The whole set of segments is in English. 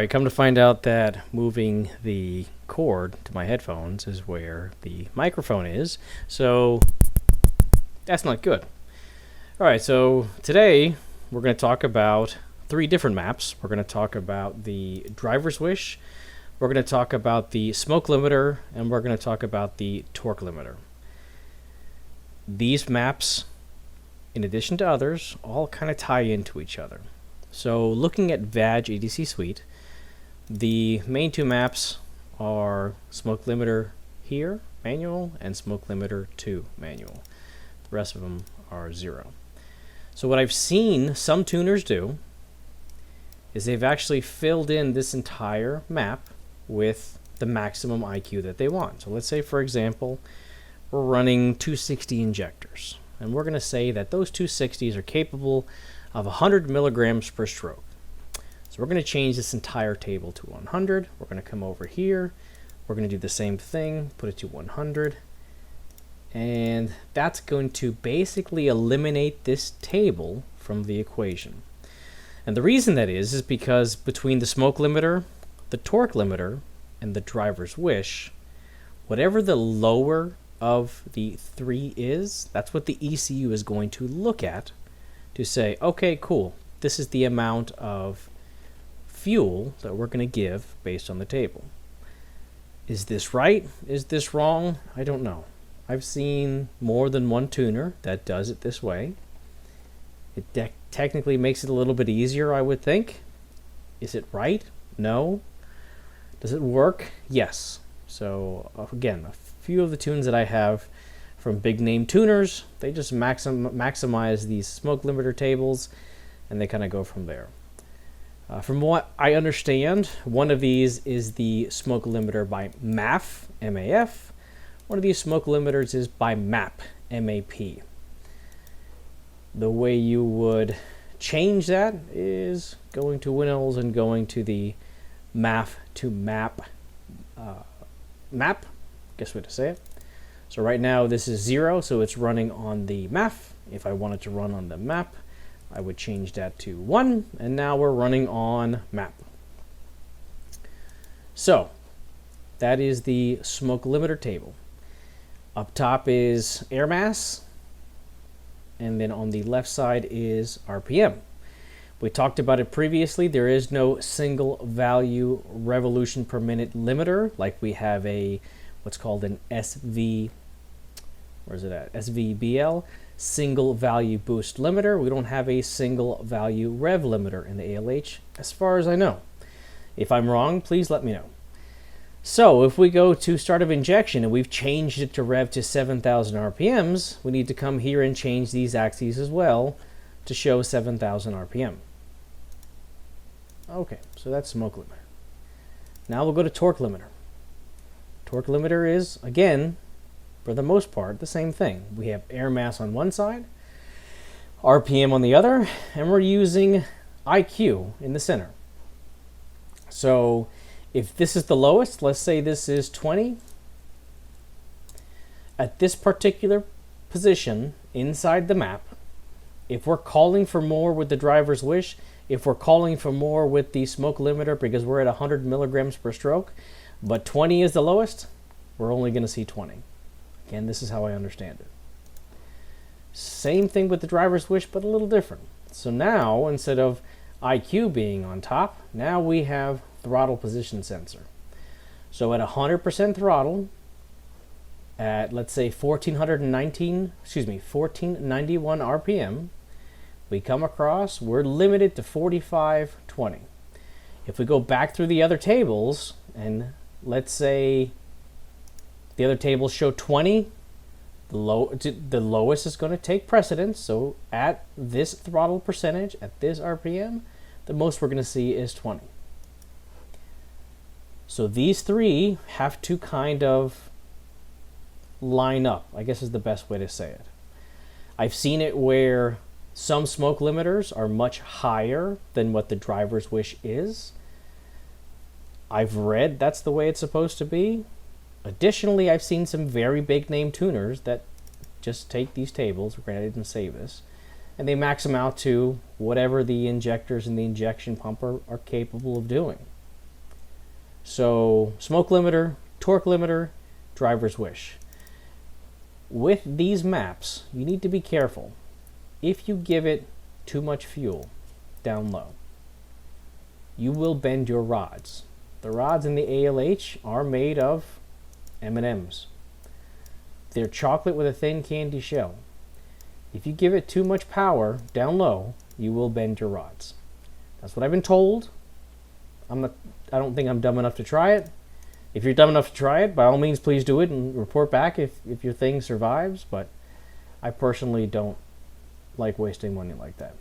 Alright, come to find out that moving the cord to my headphones is where the microphone is, so that's not good. Alright, so today we're going to talk about 3 different maps. We're going to talk about the driver's wish, we're going to talk about the smoke limiter, and we're going to talk about the torque limiter. These maps, in addition to others, all kind of tie into each other. So looking at VAG EDC Suite, the main 2 maps are smoke limiter here, manual, and smoke limiter 2, manual. The rest of them are 0. So what I've seen some tuners do is they've actually filled in this entire map with the maximum IQ that they want. So let's say, for example, we're running 260 injectors, and we're going to say that those 260s are capable of 100 milligrams per stroke. So we're going to change this entire table to 100. We're going to come over here. We're going to do the same thing, put it to 100. And that's going to basically eliminate this table from the equation. And the reason that is because between the smoke limiter, the torque limiter, and the driver's wish, whatever the lower of the 3 is, that's what the ECU is going to look at to say, okay, cool, this is the amount of fuel that we're going to give based on the table. Is this right? Is this wrong? I don't know. I've seen more than one tuner that does it this way. It technically makes it a little bit easier, I would think. Is it right? No. Does it work? Yes. So again, a few of the tunes that I have from big name tuners, they just maximize these smoke limiter tables, and they kind of go from there. From what I understand, one of these is the smoke limiter by MAF, M-A-F. One of these smoke limiters is by MAP, M-A-P. The way you would change that is going to Windows and going to the MAF to MAP, guess what to say it. So right now this is 0, so it's running on the MAF. If I wanted to run on the MAP, I would change that to 1, and now we're running on MAP. So that is the smoke limiter table. Up top is air mass, and then on the left side is RPM. We talked about it previously. There is no single value revolution per minute limiter like we have a what's called an SVBL, single value boost limiter. We don't have a single value rev limiter in the ALH as far as I know. If I'm wrong, please let me know. So if we go to start of injection and we've changed it to rev to 7,000 RPMs, we need to come here and change these axes as well to show 7,000 RPM. Okay, so that's smoke limiter. Now we'll go to torque limiter. Torque limiter is, again, for the most part, the same thing. We have air mass on one side, RPM on the other, and we're using IQ in the center. So if this is the lowest, let's say this is 20. At this particular position inside the map, if we're calling for more with the driver's wish, if we're calling for more with the smoke limiter because we're at 100 milligrams per stroke, but 20 is the lowest, we're only going to see 20. Again, this is how I understand it. Same thing with the driver's wish, but a little different. So now, instead of IQ being on top, now we have throttle position sensor. So at 100% throttle, at let's say 1491 RPM, we come across, we're limited to 4520. If we go back through the other tables, and let's say the other tables show 20, the lowest is going to take precedence. So at this throttle percentage, at this RPM, the most we're going to see is 20. So these 3 have to kind of line up, I guess is the best way to say it. I've seen it where some smoke limiters are much higher than what the driver's wish is. I've read that's the way it's supposed to be. Additionally, I've seen some very big name tuners that just take these tables, granted I didn't save this, and they max them out to whatever the injectors and the injection pump are capable of doing. So smoke limiter, torque limiter, driver's wish. With these maps, you need to be careful. If you give it too much fuel down low, you will bend your rods. The rods in the ALH are made of M&Ms. They're chocolate with a thin candy shell. If you give it too much power down low, you will bend your rods. That's what I've been told. I don't think I'm dumb enough to try it. If you're dumb enough to try it, by all means, please do it and report back if your thing survives. But I personally don't like wasting money like that.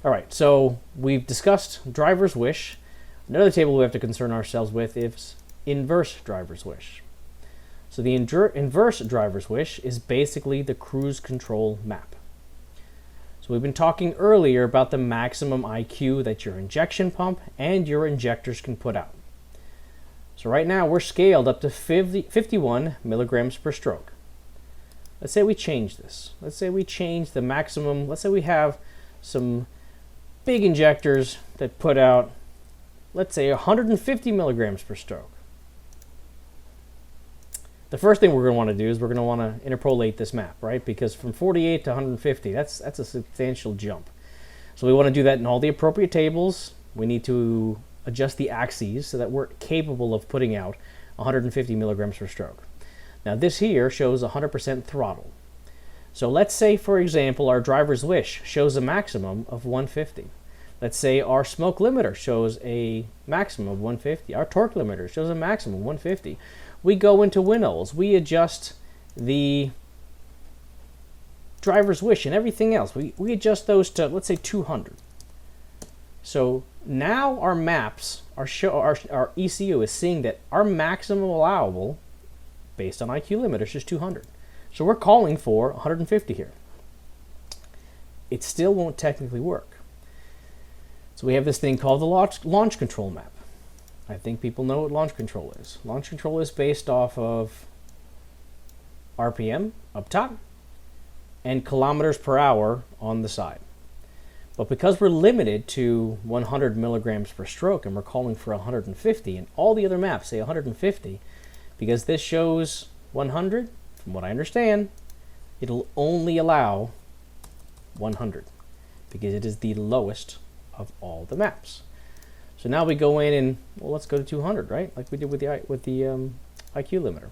All right, so we've discussed driver's wish. Another table we have to concern ourselves with is inverse driver's wish. So the inverse driver's wish is basically the cruise control map. So we've been talking earlier about the maximum IQ that your injection pump and your injectors can put out. So right now we're scaled up to 51 milligrams per stroke. Let's say we change this. Let's say we change the maximum. Let's say we have some big injectors that put out, let's say, 150 milligrams per stroke. The first thing we're going to want to do is we're going to want to interpolate this map, right? Because from 48 to 150, that's a substantial jump. So we want to do that in all the appropriate tables. We need to adjust the axes so that we're capable of putting out 150 milligrams per stroke. Now this here shows 100% throttle. So let's say, for example, our driver's wish shows a maximum of 150. Let's say our smoke limiter shows a maximum of 150. Our torque limiter shows a maximum of 150. We go into Winnows. We adjust the driver's wish and everything else. We adjust those to, let's say, 200. So now our maps, our ECU is seeing that our maximum allowable, based on IQ limiters, is 200. So we're calling for 150 here. It still won't technically work. So we have this thing called the launch control map. I think people know what launch control is. Launch control is based off of RPM up top and kilometers per hour on the side. But because we're limited to 100 milligrams per stroke and we're calling for 150, and all the other maps say 150, because this shows 100, from what I understand, it'll only allow 100 because it is the lowest of all the maps. So now we go in and, well, let's go to 200, right? Like we did with the IQ limiter.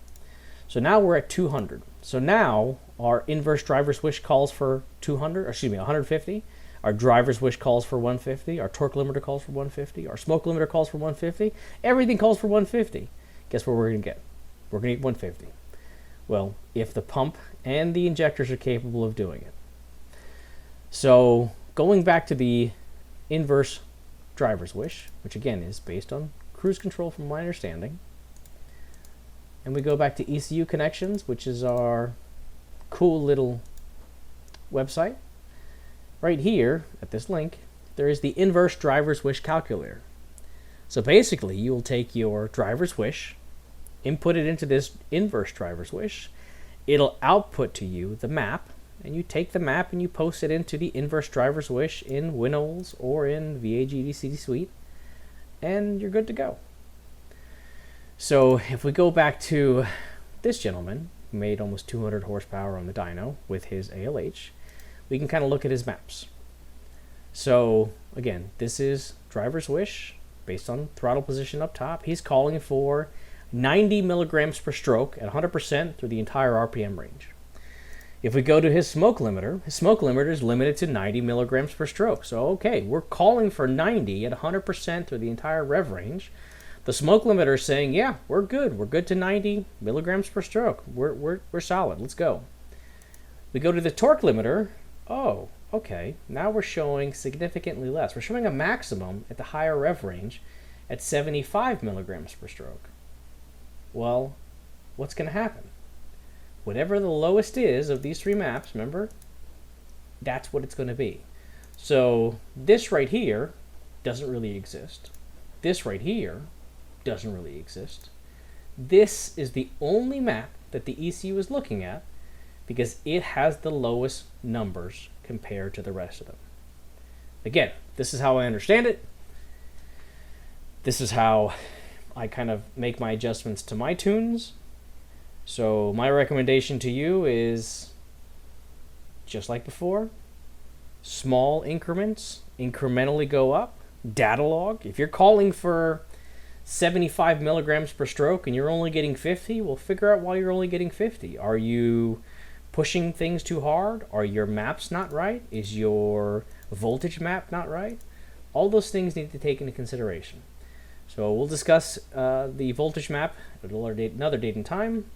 So now we're at 200. So now our inverse driver's wish calls for 150. Our driver's wish calls for 150. Our torque limiter calls for 150. Our smoke limiter calls for 150. Everything calls for 150. Guess what we're going to get? We're going to get 150. Well, if the pump and the injectors are capable of doing it. So going back to the inverse driver's wish, which again is based on cruise control from my understanding, and we go back to ECU connections, which is our cool little website. Right here at this link, there is the inverse driver's wish calculator. So basically, you will take your driver's wish, input it into this inverse driver's wish, it'll output to you the map, and you take the map and you post it into the inverse driver's wish in Winnows or in VAGDC Suite, and you're good to go. So if we go back to this gentleman who made almost 200 horsepower on the dyno with his ALH, we can kind of look at his maps. So again, this is driver's wish based on throttle position up top. He's calling for 90 milligrams per stroke at 100% through the entire RPM range. If we go to his smoke limiter is limited to 90 milligrams per stroke. So okay, we're calling for 90 at 100% through the entire rev range. The smoke limiter is saying, yeah, we're good. We're good to 90 milligrams per stroke. We're solid. Let's go. We go to the torque limiter. Oh, okay. Now we're showing significantly less. We're showing a maximum at the higher rev range at 75 milligrams per stroke. Well, what's going to happen? Whatever the lowest is of these three maps, remember, that's what it's going to be. So this right here doesn't really exist. This right here doesn't really exist. This is the only map that the ECU is looking at because it has the lowest numbers compared to the rest of them. Again, this is how I understand it. This is how I kind of make my adjustments to my tunes. So my recommendation to you is, just like before, small increments, incrementally go up, data log. If you're calling for 75 milligrams per stroke and you're only getting 50, well, figure out why you're only getting 50. Are you pushing things too hard? Are your maps not right? Is your voltage map not right? All those things need to take into consideration. So we'll discuss the voltage map at another date and time,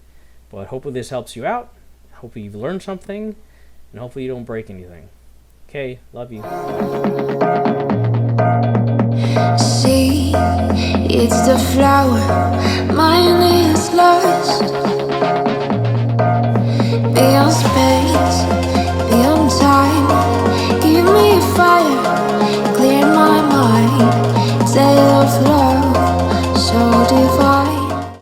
but hopefully this helps you out. Hopefully you've learned something, and hopefully you don't break anything. Okay, love you. See, it's the flower, mine is lost beyond space.